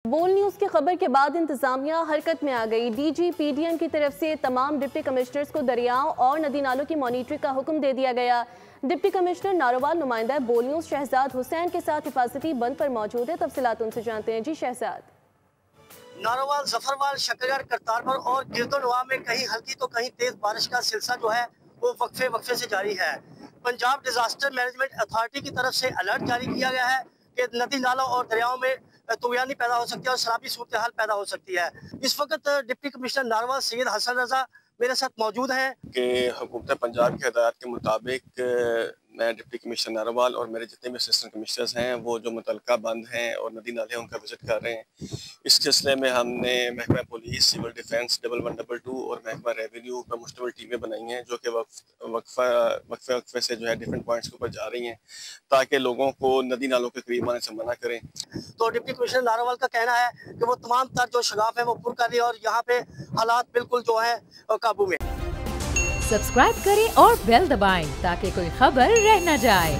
बोल न्यूज की खबर के बाद इंतजामिया हरकत में आ गई। डीजी पीडीएम की तरफ से तमाम डिप्टी कमिश्नर्स को दरियाओं और नदी नालों की मॉनिटरिंग का हुक्म दे दिया गया। डिप्टी कमिश्नर नारोवाल नुमाइंदा बोल न्यूज शहजाद हुसैन के साथ हिफाजती बंद पर मौजूद है। तफसीलात उनसे जानते हैं। जी शहजाद। नारोवाल, जफरवाल, शकरगढ़, करतारपुर और गिरदोनवा में कहीं हल्की तो कहीं तेज बारिश का सिलसिला जो है वो वक्फे से जारी है। पंजाब डिजास्टर मैनेजमेंट अथॉरिटी की तरफ से अलर्ट जारी किया गया है कि नदी नालों और दरियाओं में तुगयानी पैदा हो सकती है और शराबी सूरत हाल पैदा हो सकती है। इस वक्त डिप्टी कमिश्नर नारोवाल सैयद हसन रजा मेरे साथ मौजूद हैं कि हुकूमत पंजाब की हिदायत के मुताबिक मैं डिप्टी कमिश्नर नारोवाल और मेरे जितने भी असिस्टेंट कमिश्नर्स हैं वो जो मुतलका बंद हैं और नदी नाले उनका विजिट कर रहे हैं। इस सिलसिले में हमने महकमा पुलिस, सिविल डिफेंस 1112 और महकमा रेवेन्यू पर मुश्तमिल टीमें बनाई हैं जो कि वक्फे से जो है डिफरेंट पॉइंट्स के ऊपर जा रही हैं ताकि लोगों को नदी नालों के करीब आने से मना करें। तो डिप्टी कमिश्नर नारोवाल का कहना है कि वो तमाम तर जो शगाफ है वो पुर कर रही है और यहाँ पे हालात बिल्कुल जो है काबू में। सब्सक्राइब करें और बेल दबाएं ताकि कोई खबर रह न जाए।